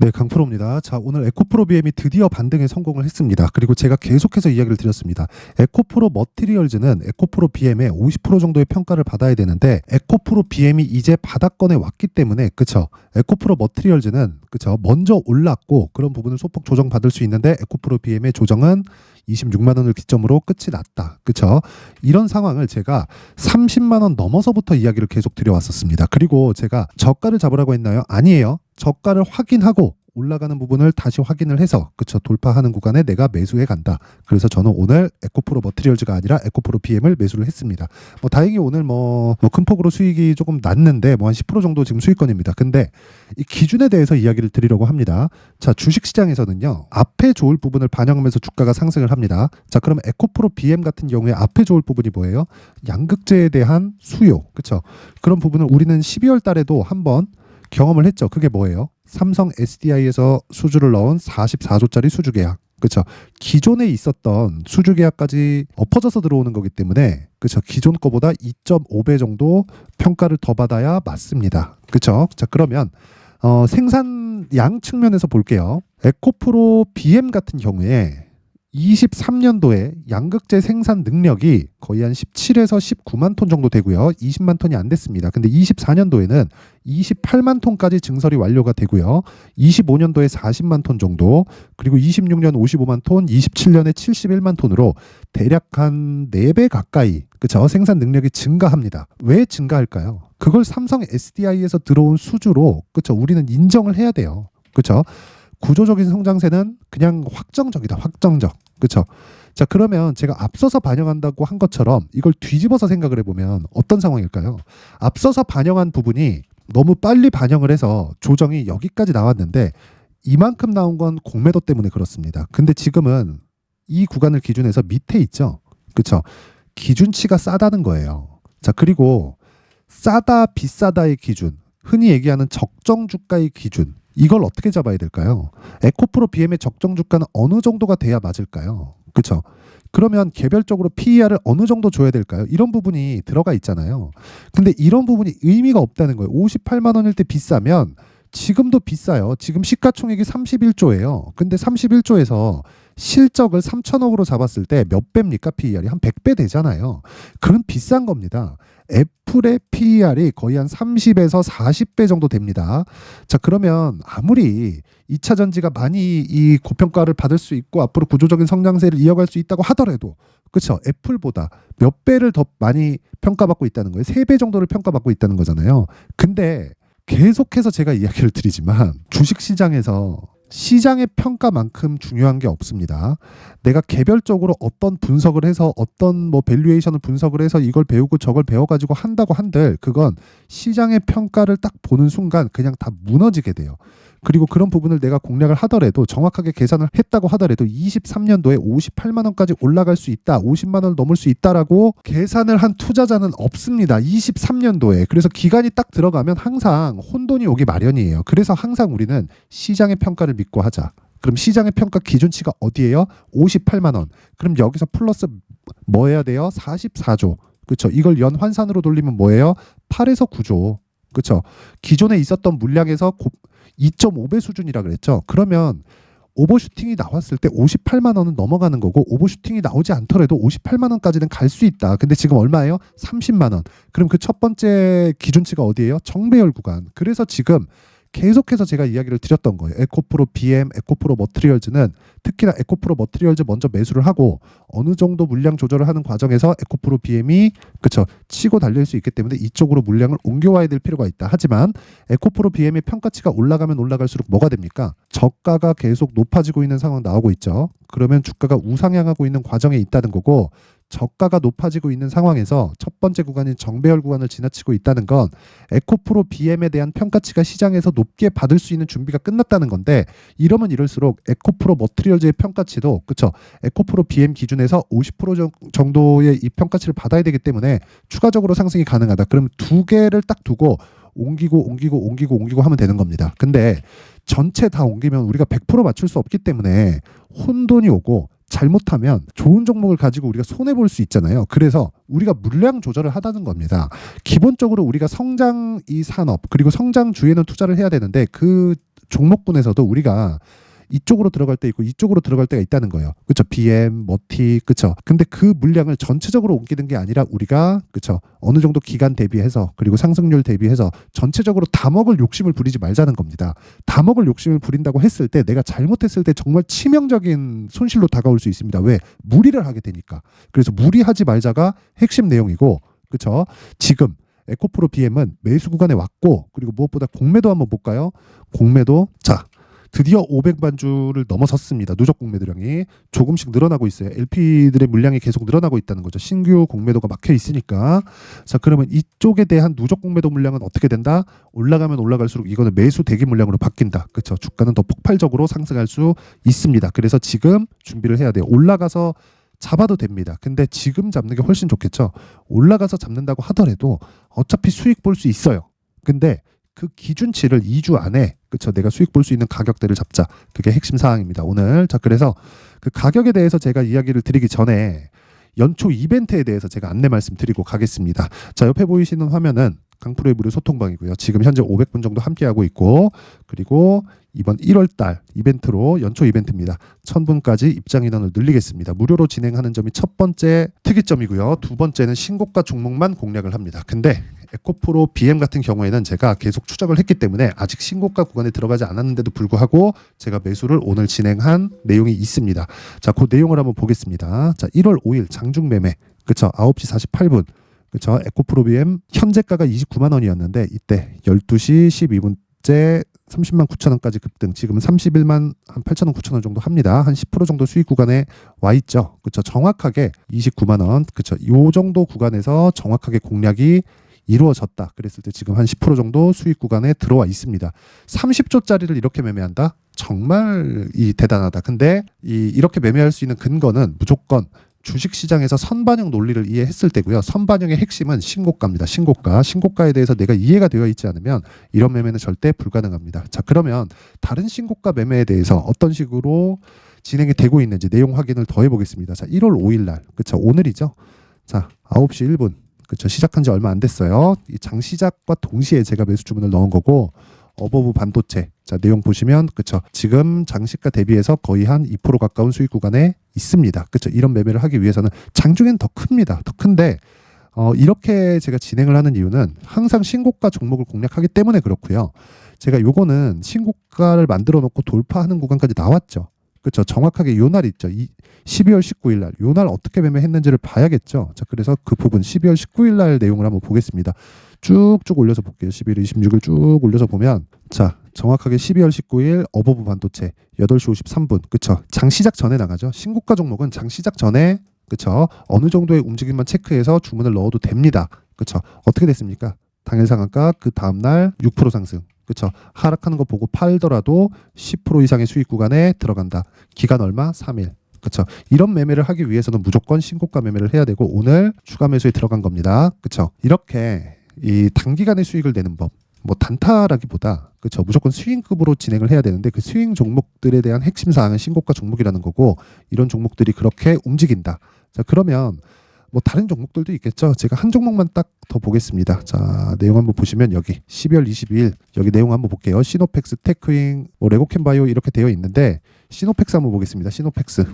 네, 강프로입니다. 자, 오늘 에코프로 BM이 드디어 반등에 성공을 했습니다. 그리고 제가 계속해서 이야기를 드렸습니다. 에코프로 머티리얼즈는 에코프로 BM의 50% 정도의 평가를 받아야 되는데 에코프로 BM이 이제 바닥권에 왔기 때문에 그쵸? 에코프로 머티리얼즈는 그쵸? 먼저 올랐고 그런 부분을 소폭 조정받을 수 있는데 에코프로 BM의 조정은 26만 원을 기점으로 끝이 났다. 그쵸? 이런 상황을 제가 30만 원 넘어서부터 이야기를 계속 드려왔었습니다. 그리고 제가 저가를 잡으라고 했나요? 아니에요. 저가를 확인하고 올라가는 부분을 다시 확인을 해서 그쵸 돌파하는 구간에 내가 매수해 간다. 그래서 저는 오늘 에코프로 머티리얼즈가 아니라 에코프로 BM을 매수를 했습니다. 다행히 오늘 큰 폭으로 수익이 조금 났는데 한 10% 정도 지금 수익권입니다. 근데 이 기준에 대해서 이야기를 드리려고 합니다. 자, 주식시장에서는요 앞에 좋을 부분을 반영하면서 주가가 상승을 합니다. 자, 그럼 에코프로 BM 같은 경우에 앞에 좋을 부분이 뭐예요? 양극재에 대한 수요. 그쵸? 그런 부분을 우리는 12월 달에도 한번 경험을 했죠. 그게 뭐예요? 삼성 SDI에서 수주를 넣은 44조짜리 수주 계약. 그렇죠. 기존에 있었던 수주 계약까지 엎어져서 들어오는 거기 때문에 그렇죠. 기존 거보다 2.5배 정도 평가를 더 받아야 맞습니다. 그렇죠. 자, 그러면 생산량 측면에서 볼게요. 에코프로 BM 같은 경우에 23년도에 양극재 생산 능력이 거의 한 17에서 19만 톤 정도 되고요. 20만 톤이 안 됐습니다. 근데 24년도에는 28만 톤까지 증설이 완료가 되고요. 25년도에 40만 톤 정도, 그리고 26년 55만 톤, 27년에 71만 톤으로 대략 한 4배 가까이 그쵸? 생산 능력이 증가합니다. 왜 증가할까요? 그걸 삼성 SDI에서 들어온 수주로 그쵸? 우리는 인정을 해야 돼요. 그쵸? 구조적인 성장세는 그냥 확정적이다. 확정적. 그렇죠? 자, 그러면 제가 앞서서 반영한다고 한 것처럼 이걸 뒤집어서 생각을 해보면 어떤 상황일까요? 앞서서 반영한 부분이 너무 빨리 반영을 해서 조정이 여기까지 나왔는데 이만큼 나온 건 공매도 때문에 그렇습니다. 근데 지금은 이 구간을 기준해서 밑에 있죠? 그렇죠? 기준치가 싸다는 거예요. 자, 그리고 싸다 비싸다의 기준, 흔히 얘기하는 적정 주가의 기준, 이걸 어떻게 잡아야 될까요? 에코프로 BM의 적정 주가는 어느 정도가 돼야 맞을까요? 그렇죠? 그러면 개별적으로 PER을 어느 정도 줘야 될까요? 이런 부분이 들어가 있잖아요. 근데 이런 부분이 의미가 없다는 거예요. 58만 원일 때 비싸면 지금도 비싸요. 지금 시가총액이 31조예요. 근데 31조에서 실적을 3천억으로 잡았을 때 몇 배입니까? PER이 한 100배 되잖아요. 그럼 비싼 겁니다. 애플의 PER이 거의 한 30에서 40배 정도 됩니다. 자, 그러면 아무리 2차 전지가 많이 이 고평가를 받을 수 있고 앞으로 구조적인 성장세를 이어갈 수 있다고 하더라도 그렇죠. 애플보다 몇 배를 더 많이 평가받고 있다는 거예요. 3배 정도를 평가받고 있다는 거잖아요. 근데 계속해서 제가 이야기를 드리지만 주식시장에서 시장의 평가만큼 중요한 게 없습니다. 내가 개별적으로 어떤 분석을 해서 어떤 밸류에이션을 분석을 해서 이걸 배우고 저걸 배워가지고 한다고 한들 그건 시장의 평가를 딱 보는 순간 그냥 다 무너지게 돼요. 그리고 그런 부분을 내가 공략을 하더라도 정확하게 계산을 했다고 하더라도 23년도에 58만 원까지 올라갈 수 있다. 50만 원을 넘을 수 있다라고 계산을 한 투자자는 없습니다. 23년도에. 그래서 기간이 딱 들어가면 항상 혼돈이 오기 마련이에요. 그래서 항상 우리는 시장의 평가를 믿고 하자. 그럼 시장의 평가 기준치가 어디예요? 58만 원. 그럼 여기서 플러스 뭐 해야 돼요? 44조. 그렇죠. 이걸 연 환산으로 돌리면 뭐예요? 8에서 9조. 그렇죠. 기존에 있었던 물량에서 2.5배 수준이라 그랬죠. 그러면 오버슈팅이 나왔을 때 58만 원은 넘어가는 거고 오버슈팅이 나오지 않더라도 58만 원까지는 갈 수 있다. 근데 지금 얼마예요? 30만 원. 그럼 그 첫 번째 기준치가 어디예요? 정배열 구간. 그래서 지금 계속해서 제가 이야기를 드렸던 거예요. 에코프로 BM, 에코프로 머티리얼즈는 특히나 에코프로 머티리얼즈 먼저 매수를 하고 어느 정도 물량 조절을 하는 과정에서 에코프로 BM이 그쵸 치고 달릴 수 있기 때문에 이쪽으로 물량을 옮겨와야 될 필요가 있다. 하지만 에코프로 BM의 평가치가 올라가면 올라갈수록 뭐가 됩니까? 저가가 계속 높아지고 있는 상황 나오고 있죠. 그러면 주가가 우상향하고 있는 과정에 있다는 거고 저가가 높아지고 있는 상황에서 첫 번째 구간인 정배열 구간을 지나치고 있다는 건 에코프로 BM에 대한 평가치가 시장에서 높게 받을 수 있는 준비가 끝났다는 건데 이러면 이럴수록 에코프로 머티리얼즈의 평가치도 그쵸 에코프로 BM 기준에서 50% 정도의 이 평가치를 받아야 되기 때문에 추가적으로 상승이 가능하다. 그럼 두 개를 딱 두고 옮기고 하면 되는 겁니다. 근데 전체 다 옮기면 우리가 100% 맞출 수 없기 때문에 혼돈이 오고 잘못하면 좋은 종목을 가지고 우리가 손해볼 수 있잖아요. 그래서 우리가 물량 조절을 하다는 겁니다. 기본적으로 우리가 성장 이 산업 그리고 성장주에는 투자를 해야 되는데 그 종목군에서도 우리가 이쪽으로 들어갈 때 있고 이쪽으로 들어갈 때가 있다는 거예요. 그렇죠? BM, 머티, 그렇죠? 근데 그 물량을 전체적으로 옮기는 게 아니라 우리가 그렇죠? 어느 정도 기간 대비해서 그리고 상승률 대비해서 전체적으로 다 먹을 욕심을 부리지 말자는 겁니다. 다 먹을 욕심을 부린다고 했을 때 내가 잘못했을 때 정말 치명적인 손실로 다가올 수 있습니다. 왜? 무리를 하게 되니까. 그래서 무리하지 말자가 핵심 내용이고, 그렇죠? 지금 에코프로 BM은 매수 구간에 왔고, 그리고 무엇보다 공매도 한번 볼까요? 공매도 자. 드디어 500만 주를 넘어섰습니다. 누적 공매도량이 조금씩 늘어나고 있어요. LP들의 물량이 계속 늘어나고 있다는 거죠. 신규 공매도가 막혀 있으니까. 자, 그러면 이쪽에 대한 누적 공매도 물량은 어떻게 된다? 올라가면 올라갈수록 이거는 매수 대기 물량으로 바뀐다. 그렇죠? 주가는 더 폭발적으로 상승할 수 있습니다. 그래서 지금 준비를 해야 돼요. 올라가서 잡아도 됩니다. 근데 지금 잡는 게 훨씬 좋겠죠. 올라가서 잡는다고 하더라도 어차피 수익 볼 수 있어요. 근데 그 기준치를 2주 안에 그쵸 내가 수익 볼 수 있는 가격대를 잡자. 그게 핵심 사항입니다. 오늘. 자, 그래서 그 가격에 대해서 제가 이야기를 드리기 전에 연초 이벤트에 대해서 제가 안내 말씀드리고 가겠습니다. 자, 옆에 보이시는 화면은 강프로의 무료 소통방이고요. 지금 현재 500분 정도 함께하고 있고, 그리고 이번 1월 달 이벤트로 연초 이벤트입니다. 1000분까지 입장 인원을 늘리겠습니다. 무료로 진행하는 점이 첫 번째 특이점이고요. 두 번째는 신고가 종목만 공략을 합니다. 근데 에코프로 BM 같은 경우에는 제가 계속 추적을 했기 때문에 아직 신고가 구간에 들어가지 않았는데도 불구하고 제가 매수를 오늘 진행한 내용이 있습니다. 자, 그 내용을 한번 보겠습니다. 자, 1월 5일 장중 매매. 그쵸? 9시 48분. 그쵸? 에코프로 BM 현재가가 29만 원이었는데 이때 12시 12분째 30만 9천 원까지 급등. 지금은 31만 한 8천 원 9천 원 정도 합니다. 한 10% 정도 수익 구간에 와 있죠. 그쵸? 정확하게 29만 원. 그쵸? 요 정도 구간에서 정확하게 공략이 이루어졌다. 그랬을 때 지금 한 10% 정도 수익 구간에 들어와 있습니다. 30조짜리를 이렇게 매매한다? 정말 대단하다. 근데 이렇게 매매할 수 있는 근거는 무조건 주식시장에서 선반영 논리를 이해했을 때고요. 선반영의 핵심은 신고가입니다. 신고가. 신고가에 대해서 내가 이해가 되어 있지 않으면 이런 매매는 절대 불가능합니다. 자, 그러면 다른 신고가 매매에 대해서 어떤 식으로 진행이 되고 있는지 내용 확인을 더 해보겠습니다. 자, 1월 5일 날. 그쵸? 오늘이죠. 자, 9시 1분. 그쵸? 시작한 지 얼마 안 됐어요. 이 장 시작과 동시에 제가 매수 주문을 넣은 거고, 어버브 반도체. 자, 내용 보시면 그쵸? 지금 장시가 대비해서 거의 한 2% 가까운 수익 구간에 있습니다. 그쵸? 이런 매매를 하기 위해서는 장중엔 더 큽니다. 더 큰데 이렇게 제가 진행을 하는 이유는 항상 신고가 종목을 공략하기 때문에 그렇고요. 제가 요거는 신고가를 만들어 놓고 돌파하는 구간까지 나왔죠. 그렇죠. 정확하게 요 날 있죠. 12월 19일 날. 요 날 어떻게 매매했는지를 봐야겠죠. 자, 그래서 그 부분 12월 19일 날 내용을 한번 보겠습니다. 쭉쭉 올려서 볼게요. 11월 26일 쭉 올려서 보면 자, 정확하게 12월 19일 어버브 반도체 8시 53분. 그렇죠. 장 시작 전에 나가죠. 신고가 종목은 장 시작 전에 그렇죠. 어느 정도의 움직임만 체크해서 주문을 넣어도 됩니다. 그렇죠. 어떻게 됐습니까? 당일 상한가 그 다음 날 6% 상승. 그렇죠. 하락하는 거 보고 팔더라도 10% 이상의 수익 구간에 들어간다. 기간 얼마? 3일. 그렇죠. 이런 매매를 하기 위해서는 무조건 신고가 매매를 해야 되고 오늘 추가 매수에 들어간 겁니다. 그렇죠. 이렇게 이 단기간에 수익을 내는 법. 뭐 단타라기보다 그렇죠. 무조건 스윙급으로 진행을 해야 되는데 그 스윙 종목들에 대한 핵심 사항은 신고가 종목이라는 거고 이런 종목들이 그렇게 움직인다. 자, 그러면 뭐 다른 종목들도 있겠죠. 제가 한 종목만 딱 더 보겠습니다. 자, 내용 한번 보시면 여기 12월 22일 여기 내용 한번 볼게요. 시노펙스, 테크윙, 뭐 레고캠바이오 이렇게 되어 있는데 시노펙스 한번 보겠습니다. 시노펙스.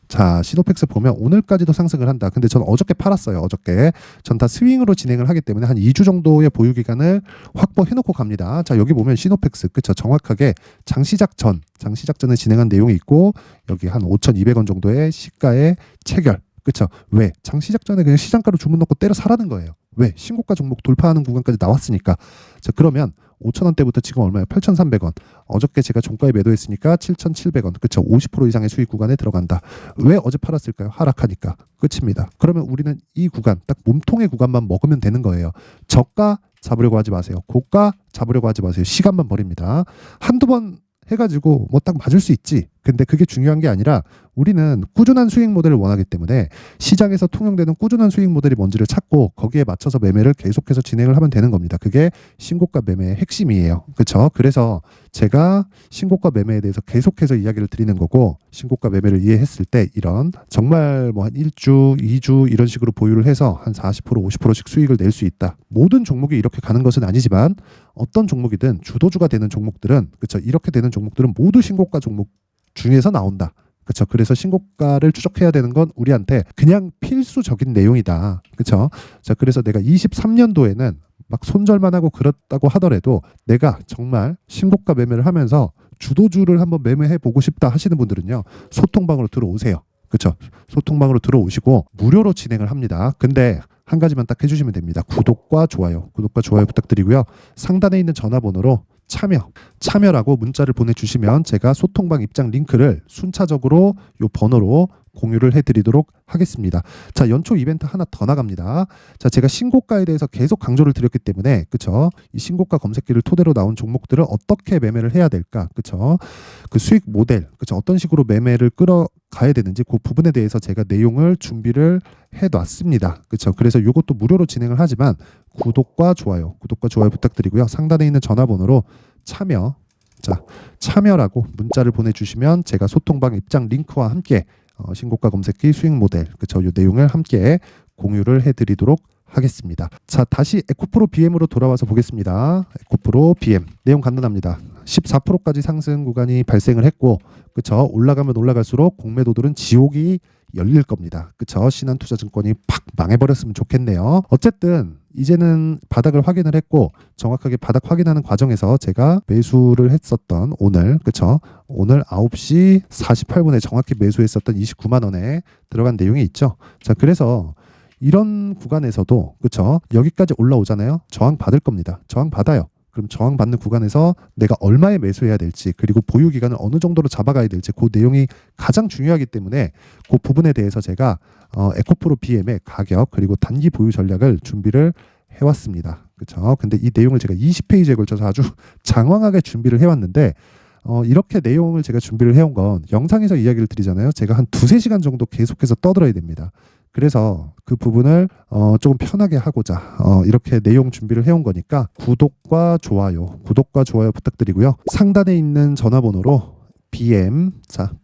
자, 시노펙스 보면 오늘까지도 상승을 한다. 근데 전 어저께 팔았어요. 어저께. 전 다 스윙으로 진행을 하기 때문에 한 2주 정도의 보유 기간을 확보해 놓고 갑니다. 자, 여기 보면 시노펙스. 그쵸? 정확하게 장 시작 전에 진행한 내용이 있고 여기 한 5,200원 정도의 시가의 체결. 그렇죠. 왜? 장 시작 전에 그냥 시장가로 주문 넣고 때려 사라는 거예요. 왜? 신고가 종목 돌파하는 구간까지 나왔으니까. 자, 그러면 5,000원대부터 지금 얼마예요? 8,300원. 어저께 제가 종가에 매도했으니까 7,700원. 그렇죠. 50% 이상의 수익 구간에 들어간다. 왜 어제 팔았을까요? 하락하니까. 끝입니다. 그러면 우리는 이 구간, 딱 몸통의 구간만 먹으면 되는 거예요. 저가 잡으려고 하지 마세요. 고가 잡으려고 하지 마세요. 시간만 버립니다. 한두 번 해가지고 뭐 딱 맞을 수 있지. 근데 그게 중요한 게 아니라 우리는 꾸준한 수익 모델을 원하기 때문에 시장에서 통용되는 꾸준한 수익 모델이 뭔지를 찾고 거기에 맞춰서 매매를 계속해서 진행을 하면 되는 겁니다. 그게 신고가 매매의 핵심이에요. 그렇죠? 그래서 제가 신고가 매매에 대해서 계속해서 이야기를 드리는 거고 신고가 매매를 이해했을 때 이런 정말 뭐 한 1주, 2주 이런 식으로 보유를 해서 한 40%, 50%씩 수익을 낼 수 있다. 모든 종목이 이렇게 가는 것은 아니지만 어떤 종목이든 주도주가 되는 종목들은 그쵸 이렇게 되는 종목들은 모두 신고가 종목 중에서 나온다. 그렇죠. 그래서 신고가를 추적해야 되는 건 우리한테 그냥 필수적인 내용이다. 그렇죠. 자, 그래서 내가 23년도에는 막 손절만 하고 그렇다고 하더라도 내가 정말 신고가 매매를 하면서 주도주를 한번 매매해 보고 싶다 하시는 분들은요. 소통방으로 들어오세요. 그렇죠. 소통방으로 들어오시고 무료로 진행을 합니다. 근데 한 가지만 딱 해주시면 됩니다. 구독과 좋아요 부탁드리고요. 상단에 있는 전화번호로 참여라고 문자를 보내주시면 제가 소통방 입장 링크를 순차적으로 요 번호로 공유를 해드리도록 하겠습니다. 자, 연초 이벤트 하나 더 나갑니다. 자, 제가 신고가에 대해서 계속 강조를 드렸기 때문에 그쵸? 이 신고가 검색기를 토대로 나온 종목들을 어떻게 매매를 해야 될까? 그쵸? 그 수익 모델, 그쵸? 어떤 식으로 매매를 끌어가야 되는지 그 부분에 대해서 제가 내용을 준비를 해놨습니다. 그쵸? 그래서 이것도 무료로 진행을 하지만 구독과 좋아요 부탁드리고요. 상단에 있는 전화번호로 참여라고 문자를 보내주시면 제가 소통방 입장 링크와 함께 신고가 검색기 수익 모델 그쵸 이 내용을 함께 공유를 해드리도록 하겠습니다. 자, 다시 에코프로 BM으로 돌아와서 보겠습니다. 에코프로 BM 내용 간단합니다. 14%까지 상승 구간이 발생을 했고 그쵸 올라가면 올라갈수록 공매도들은 지옥이 열릴 겁니다. 그쵸 신한투자증권이 팍 망해버렸으면 좋겠네요. 어쨌든 이제는 바닥을 확인을 했고 정확하게 바닥 확인하는 과정에서 제가 매수를 했었던 오늘 그쵸 오늘 9시 48분에 정확히 매수했었던 29만 원에 들어간 내용이 있죠. 자, 그래서 이런 구간에서도 그쵸 여기까지 올라오잖아요. 저항 받을 겁니다. 저항 받아요. 그럼 저항 받는 구간에서 내가 얼마에 매수해야 될지 그리고 보유 기간을 어느 정도로 잡아가야 될지 그 내용이 가장 중요하기 때문에 그 부분에 대해서 제가 에코프로 BM의 가격 그리고 단기 보유 전략을 준비를 해왔습니다. 그렇죠? 근데 이 내용을 제가 20페이지에 걸쳐서 아주 장황하게 준비를 해왔는데 이렇게 내용을 제가 준비를 해온 건 영상에서 이야기를 드리잖아요. 제가 한 2-3시간 정도 계속해서 떠들어야 됩니다. 그래서 그 부분을 조금 편하게 하고자 이렇게 내용 준비를 해온 거니까 구독과 좋아요 부탁드리고요. 상단에 있는 전화번호로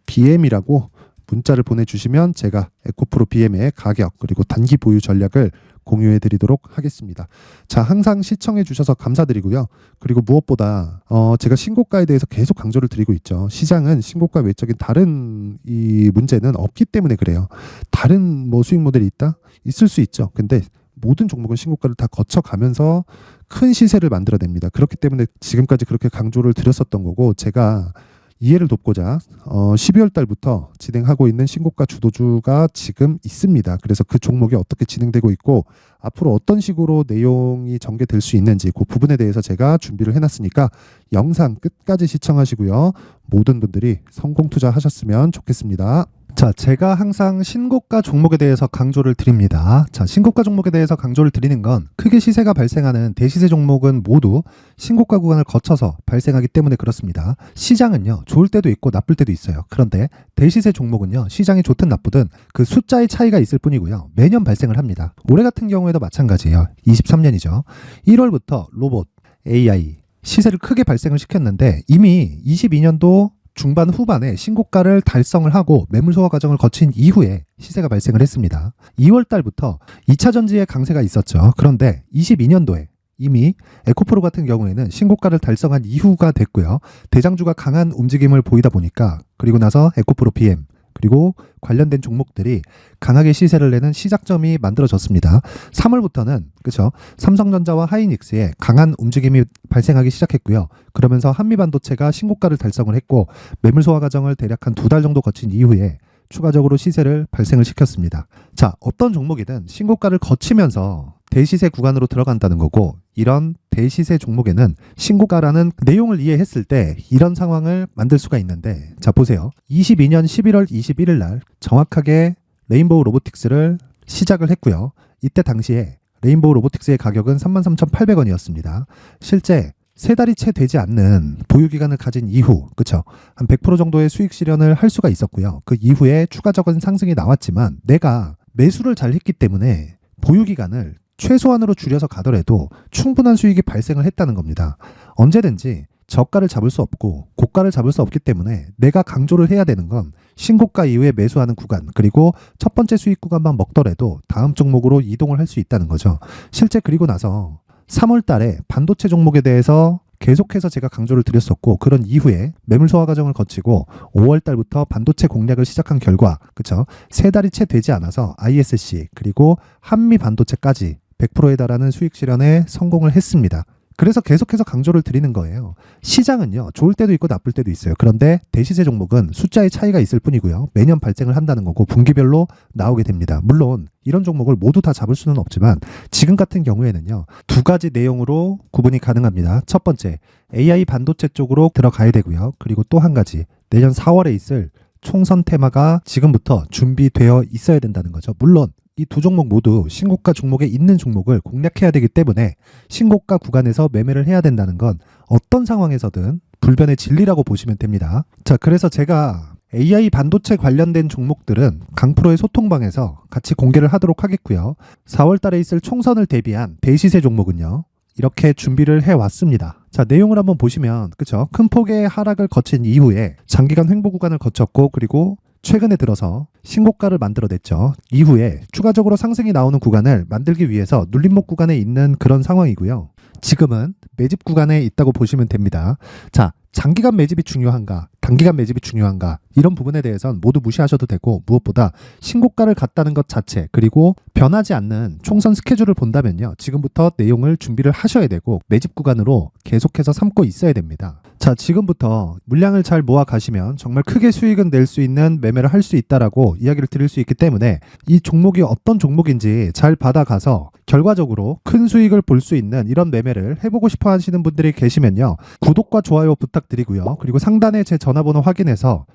BM이라고 문자를 보내주시면 제가 에코프로 BM의 가격 그리고 단기 보유 전략을 공유해 드리도록 하겠습니다. 자, 항상 시청해 주셔서 감사드리고요. 그리고 무엇보다 제가 신고가에 대해서 계속 강조를 드리고 있죠. 시장은 신고가 외적인 다른 이 문제는 없기 때문에 그래요. 다른 뭐 수익 모델이 있다? 있을 수 있죠. 근데 모든 종목은 신고가를 다 거쳐가면서 큰 시세를 만들어냅니다. 그렇기 때문에 지금까지 그렇게 강조를 드렸었던 거고 제가 이해를 돕고자 12월 달부터 진행하고 있는 신고가 주도주가 지금 있습니다. 그래서 그 종목이 어떻게 진행되고 있고 앞으로 어떤 식으로 내용이 전개될 수 있는지 그 부분에 대해서 제가 준비를 해놨으니까 영상 끝까지 시청하시고요. 모든 분들이 성공 투자하셨으면 좋겠습니다. 자, 제가 항상 신고가 종목에 대해서 강조를 드립니다. 자, 신고가 종목에 대해서 강조를 드리는 건 크게 시세가 발생하는 대시세 종목은 모두 신고가 구간을 거쳐서 발생하기 때문에 그렇습니다. 시장은요, 좋을 때도 있고 나쁠 때도 있어요. 그런데 대시세 종목은요, 시장이 좋든 나쁘든 그 숫자의 차이가 있을 뿐이고요. 매년 발생을 합니다. 올해 같은 경우에도 마찬가지예요. 23년이죠. 1월부터 로봇, AI, 시세를 크게 발생을 시켰는데 이미 22년도 중반 후반에 신고가를 달성을 하고 매물 소화 과정을 거친 이후에 시세가 발생을 했습니다. 2월 달부터 2차 전지의 강세가 있었죠. 그런데 22년도에 이미 에코프로 같은 경우에는 신고가를 달성한 이후가 됐고요. 대장주가 강한 움직임을 보이다 보니까 그리고 나서 에코프로 BM 그리고 관련된 종목들이 강하게 시세를 내는 시작점이 만들어졌습니다. 3월부터는 그렇죠. 삼성전자와 하이닉스의 강한 움직임이 발생하기 시작했고요. 그러면서 한미반도체가 신고가를 달성을 했고 매물 소화 과정을 대략 한 2달 정도 거친 이후에 추가적으로 시세를 발생을 시켰습니다. 자, 어떤 종목이든 신고가를 거치면서 대시세 구간으로 들어간다는 거고 이런 대시세 종목에는 신고가라는 내용을 이해했을 때 이런 상황을 만들 수가 있는데 자, 보세요. 22년 11월 21일 날 정확하게 레인보우 로보틱스를 시작을 했고요. 이때 당시에 레인보우 로보틱스의 가격은 33,800원이었습니다. 실제 3달이 채 되지 않는 보유기간을 가진 이후 그쵸 한 100% 정도의 수익 실현을 할 수가 있었고요. 그 이후에 추가적인 상승이 나왔지만 내가 매수를 잘 했기 때문에 보유기간을 최소한으로 줄여서 가더라도 충분한 수익이 발생을 했다는 겁니다. 언제든지 저가를 잡을 수 없고 고가를 잡을 수 없기 때문에 내가 강조를 해야 되는 건 신고가 이후에 매수하는 구간 그리고 첫 번째 수익 구간만 먹더라도 다음 종목으로 이동을 할 수 있다는 거죠. 실제 그리고 나서 3월 달에 반도체 종목에 대해서 계속해서 제가 강조를 드렸었고, 그런 이후에 매물 소화 과정을 거치고 5월 달부터 반도체 공략을 시작한 결과, 그쵸? 3달이 채 되지 않아서 ISC 그리고 한미 반도체까지 100%에 달하는 수익 실현에 성공을 했습니다. 그래서 계속해서 강조를 드리는 거예요. 시장은요, 좋을 때도 있고 나쁠 때도 있어요. 그런데 대시세 종목은 숫자의 차이가 있을 뿐이고요. 매년 발생을 한다는 거고 분기별로 나오게 됩니다. 물론 이런 종목을 모두 다 잡을 수는 없지만 지금 같은 경우에는요, 두 가지 내용으로 구분이 가능합니다. 첫 번째, AI 반도체 쪽으로 들어가야 되고요. 그리고 또 한 가지, 내년 4월에 있을 총선 테마가 지금부터 준비되어 있어야 된다는 거죠. 물론 이 두 종목 모두 신고가 종목에 있는 종목을 공략해야 되기 때문에 신고가 구간에서 매매를 해야 된다는 건 어떤 상황에서든 불변의 진리라고 보시면 됩니다. 자, 그래서 제가 AI 반도체 관련된 종목들은 강프로의 소통방에서 같이 공개를 하도록 하겠고요. 4월 달에 있을 총선을 대비한 대시세 종목은요, 이렇게 준비를 해왔습니다. 자, 내용을 한번 보시면, 그쵸? 큰 폭의 하락을 거친 이후에 장기간 횡보 구간을 거쳤고, 그리고 최근에 들어서 신고가를 만들어냈죠. 이후에 추가적으로 상승이 나오는 구간을 만들기 위해서 눌림목 구간에 있는 그런 상황이고요. 지금은 매집 구간에 있다고 보시면 됩니다. 자, 장기간 매집이 중요한가, 단기간 매집이 중요한가, 이런 부분에 대해서는 모두 무시하셔도 되고, 무엇보다 신고가를 갔다는 것 자체, 그리고 변하지 않는 총선 스케줄을 본다면요, 지금부터 내용을 준비를 하셔야 되고 매집 구간으로 계속해서 삼고 있어야 됩니다. 자, 지금부터 물량을 잘 모아 가시면 정말 크게 수익은 낼 수 있는 매매를 할 수 있다라고 이야기를 드릴 수 있기 때문에 이 종목이 어떤 종목인지 잘 받아가서 결과적으로 큰 수익을 볼 수 있는 이런 매매를 해보고 싶어 하시는 분들이 계시면요, 구독과 좋아요 부탁드리고요. 그리고 상단에 제 전화번호 확인해서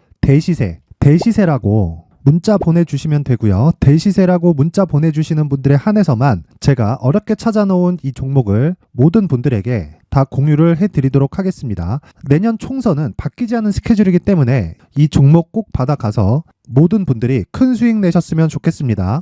대시세라고 문자 보내주시면 되고요. 대시세라고 문자 보내주시는 분들에 한해서만 제가 어렵게 찾아놓은 이 종목을 모든 분들에게 다 공유를 해드리도록 하겠습니다. 내년 총선은 바뀌지 않은 스케줄이기 때문에 이 종목 꼭 받아가서 모든 분들이 큰 수익 내셨으면 좋겠습니다.